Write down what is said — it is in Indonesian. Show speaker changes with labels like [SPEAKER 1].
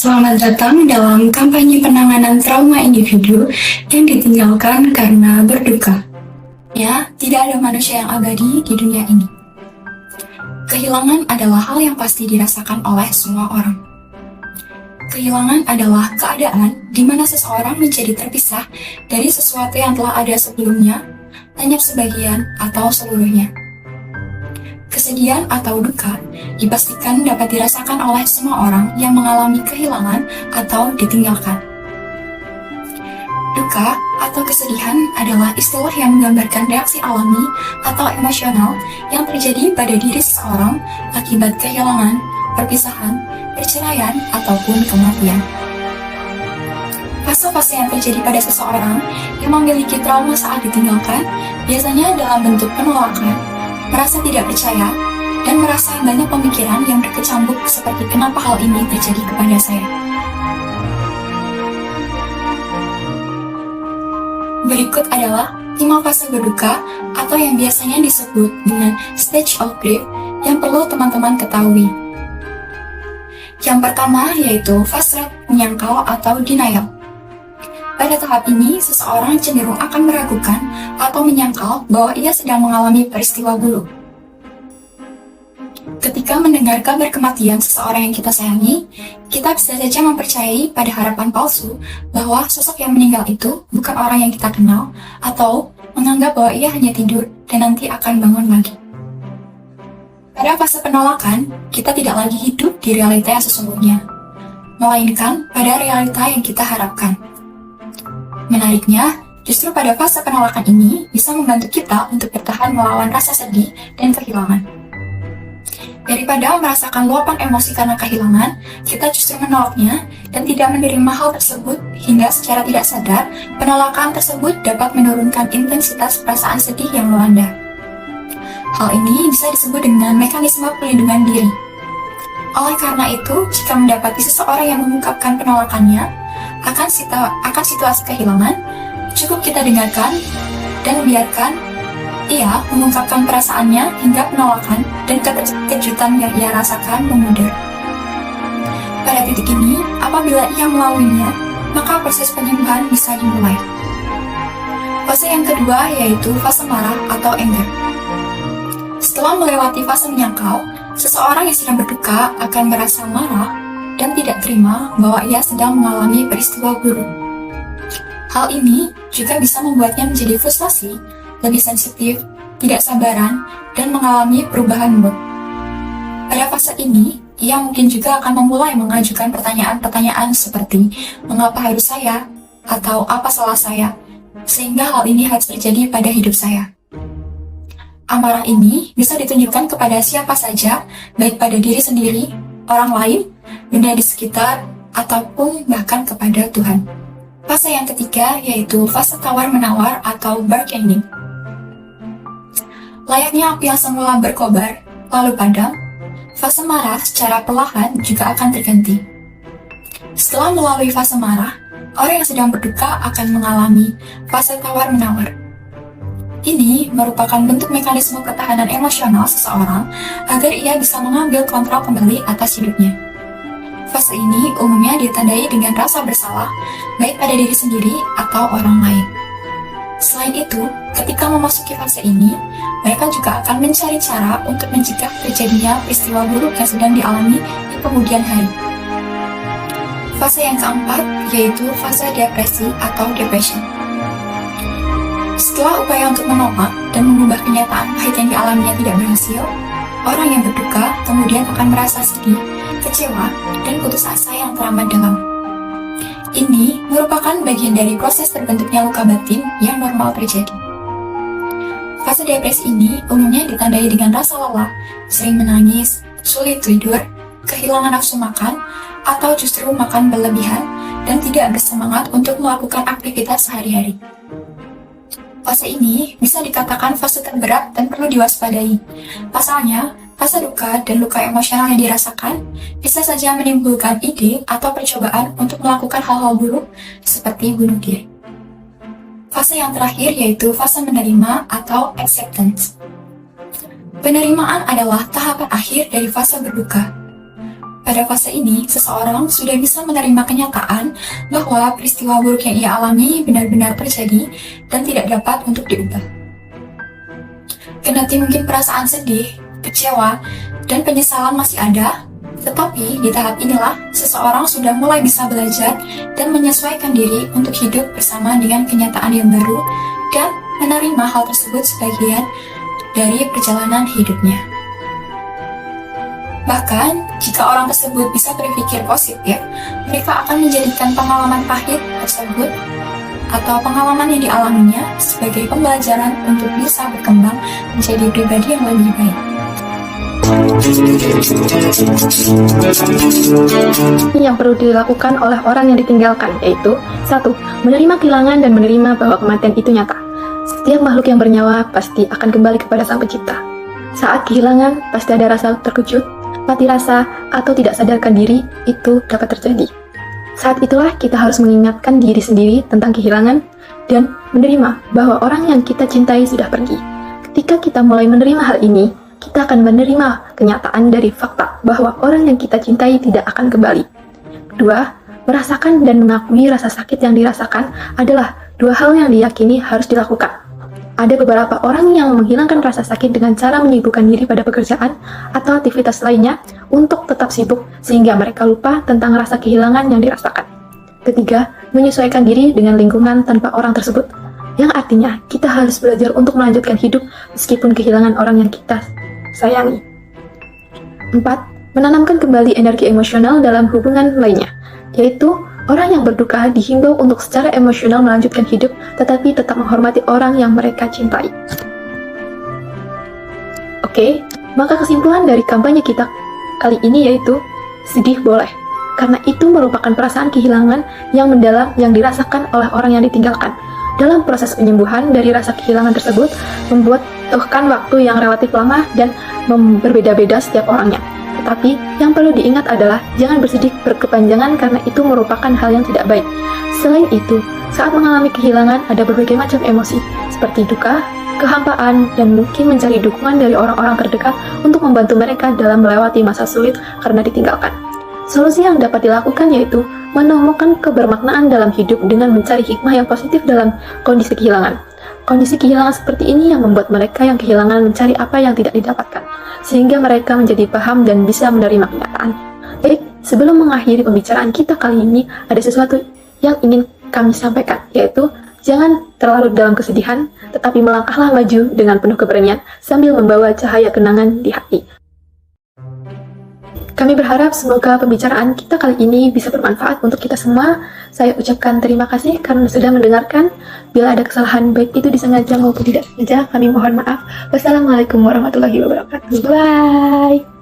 [SPEAKER 1] Selamat datang dalam kampanye penanganan trauma individu yang ditinggalkan karena berduka. Ya, tidak ada manusia yang abadi di dunia ini. Kehilangan adalah hal yang pasti dirasakan oleh semua orang. Kehilangan adalah keadaan di mana seseorang menjadi terpisah dari sesuatu yang telah ada sebelumnya, hanya sebagian atau seluruhnya. Kesedihan atau duka dipastikan dapat dirasakan oleh semua orang yang mengalami kehilangan atau ditinggalkan. Duka atau kesedihan adalah istilah yang menggambarkan reaksi alami atau emosional yang terjadi pada diri seseorang akibat kehilangan, perpisahan, perceraian, ataupun kematian. Fase-fase yang terjadi pada seseorang yang memiliki trauma saat ditinggalkan biasanya dalam bentuk penolakan, merasa tidak percaya, dan merasa banyak pemikiran yang berkecambuk seperti kenapa hal ini terjadi kepada saya. Berikut adalah 5 fase berduka atau yang biasanya disebut dengan stage of grief yang perlu teman-teman ketahui. Yang pertama yaitu fase menyangkal atau denial. Pada tahap ini, seseorang cenderung akan meragukan atau menyangkal bahwa ia sedang mengalami peristiwa buruk. Ketika mendengar kabar kematian seseorang yang kita sayangi, kita bisa saja mempercayai pada harapan palsu bahwa sosok yang meninggal itu bukan orang yang kita kenal, atau menganggap bahwa ia hanya tidur dan nanti akan bangun lagi. Pada fase penolakan, kita tidak lagi hidup di realita yang sesungguhnya, melainkan pada realita yang kita harapkan. Menariknya, justru pada fase penolakan ini bisa membantu kita untuk bertahan melawan rasa sedih dan kehilangan. Daripada merasakan luapan emosi karena kehilangan, kita justru menolaknya dan tidak menerima hal tersebut hingga secara tidak sadar, penolakan tersebut dapat menurunkan intensitas perasaan sedih yang melanda. Hal ini bisa disebut dengan mekanisme pelindungan diri. Oleh karena itu, jika mendapati seseorang yang mengungkapkan penolakannya akan situasi kehilangan, cukup kita dengarkan dan biarkan ia mengungkapkan perasaannya hingga penolakan dan kejutan yang ia rasakan memudar. Pada titik ini, apabila ia melaluinya, maka proses penyembuhan bisa dimulai. Fase yang kedua yaitu fase marah atau anger. Setelah melewati fase menyangkal, seseorang yang sedang berduka akan merasa marah dan tidak terima bahwa ia sedang mengalami peristiwa buruk. Hal ini juga bisa membuatnya menjadi frustasi, lebih sensitif, tidak sabaran, dan mengalami perubahan mood. Pada fase ini, ia mungkin juga akan memulai mengajukan pertanyaan-pertanyaan seperti mengapa harus saya, atau apa salah saya, sehingga hal ini harus terjadi pada hidup saya. Amarah ini bisa ditunjukkan kepada siapa saja, baik pada diri sendiri, orang lain, benda di sekitar, ataupun bahkan kepada Tuhan. Fase yang ketiga yaitu fase tawar-menawar atau bargaining. Layaknya api yang semula berkobar, lalu padam, fase marah secara perlahan juga akan terganti. Setelah melalui fase marah, orang yang sedang berduka akan mengalami fase tawar-menawar. Ini merupakan bentuk mekanisme pertahanan emosional seseorang agar ia bisa mengambil kontrol kembali atas hidupnya. Fase ini umumnya ditandai dengan rasa bersalah, baik pada diri sendiri atau orang lain. Selain itu, ketika memasuki fase ini, mereka juga akan mencari cara untuk mencegah terjadinya peristiwa buruk yang sedang dialami di kemudian hari. Fase yang keempat yaitu fase depresi atau depression. Setelah upaya untuk menolak dan mengubah kenyataan pahit yang dialaminya tidak berhasil, orang yang berduka kemudian akan merasa sedih, kecewa, dan putus asa yang teramat dalam. Ini merupakan bagian dari proses terbentuknya luka batin yang normal terjadi. Fase depresi ini umumnya ditandai dengan rasa lelah, sering menangis, sulit tidur, kehilangan nafsu makan, atau justru makan berlebihan dan tidak bersemangat untuk melakukan aktivitas sehari-hari. Fase ini bisa dikatakan fase terberat dan perlu diwaspadai. Pasalnya, fase duka dan luka emosional yang dirasakan bisa saja menimbulkan ide atau percobaan untuk melakukan hal-hal buruk seperti bunuh diri. Fase yang terakhir yaitu fase menerima atau acceptance. Penerimaan adalah tahapan akhir dari fase berduka. Pada fase ini, seseorang sudah bisa menerima kenyataan bahwa peristiwa buruk yang ia alami benar-benar terjadi dan tidak dapat untuk diubah. Kendati mungkin perasaan sedih, kecewa, dan penyesalan masih ada, tetapi di tahap inilah seseorang sudah mulai bisa belajar dan menyesuaikan diri untuk hidup bersama dengan kenyataan yang baru dan menerima hal tersebut sebagian dari perjalanan hidupnya. Bahkan, jika orang tersebut bisa berpikir positif, mereka akan menjadikan pengalaman pahit tersebut atau pengalaman yang dialaminya sebagai pembelajaran untuk bisa berkembang menjadi pribadi yang lebih baik.
[SPEAKER 2] Yang perlu dilakukan oleh orang yang ditinggalkan yaitu 1. Menerima kehilangan dan menerima bahwa kematian itu nyata. Setiap makhluk yang bernyawa pasti akan kembali kepada Sang Pencipta. Saat kehilangan, pasti ada rasa terkejut, mati rasa, atau tidak sadarkan diri, itu dapat terjadi. Saat itulah kita harus mengingatkan diri sendiri tentang kehilangan dan menerima bahwa orang yang kita cintai sudah pergi. Ketika kita mulai menerima hal ini, kita akan menerima kenyataan dari fakta bahwa orang yang kita cintai tidak akan kembali. Kedua, merasakan dan mengakui rasa sakit yang dirasakan adalah dua hal yang diyakini harus dilakukan. Ada beberapa orang yang menghilangkan rasa sakit dengan cara menyibukkan diri pada pekerjaan atau aktivitas lainnya untuk tetap sibuk sehingga mereka lupa tentang rasa kehilangan yang dirasakan. Ketiga, menyesuaikan diri dengan lingkungan tanpa orang tersebut, yang artinya kita harus belajar untuk melanjutkan hidup meskipun kehilangan orang yang kita sayangi. 4. Menanamkan kembali energi emosional dalam hubungan lainnya, yaitu orang yang berduka dihimbau untuk secara emosional melanjutkan hidup, tetapi tetap menghormati orang yang mereka cintai. Oke, maka kesimpulan dari kampanye kita kali ini yaitu, sedih boleh, karena itu merupakan perasaan kehilangan yang mendalam yang dirasakan oleh orang yang ditinggalkan. Dalam proses penyembuhan dari rasa kehilangan tersebut, membutuhkan waktu yang relatif lama dan berbeda-beda setiap orangnya. Tetapi, yang perlu diingat adalah jangan bersedih berkepanjangan karena itu merupakan hal yang tidak baik. Selain itu, saat mengalami kehilangan ada berbagai macam emosi, seperti duka, kehampaan, dan mungkin mencari dukungan dari orang-orang terdekat untuk membantu mereka dalam melewati masa sulit karena ditinggalkan. Solusi yang dapat dilakukan yaitu menemukan kebermaknaan dalam hidup dengan mencari hikmah yang positif dalam kondisi kehilangan. Kondisi kehilangan seperti ini yang membuat mereka yang kehilangan mencari apa yang tidak didapatkan, sehingga mereka menjadi paham dan bisa menerima kenyataan. Jadi, sebelum mengakhiri pembicaraan kita kali ini, ada sesuatu yang ingin kami sampaikan, yaitu jangan terlarut dalam kesedihan, tetapi melangkahlah maju dengan penuh keberanian sambil membawa cahaya kenangan di hati. Kami berharap semoga pembicaraan kita kali ini bisa bermanfaat untuk kita semua. Saya ucapkan terima kasih karena sudah mendengarkan. Bila ada kesalahan baik itu disengaja maupun tidak sengaja, kami mohon maaf. Wassalamualaikum warahmatullahi wabarakatuh. Bye.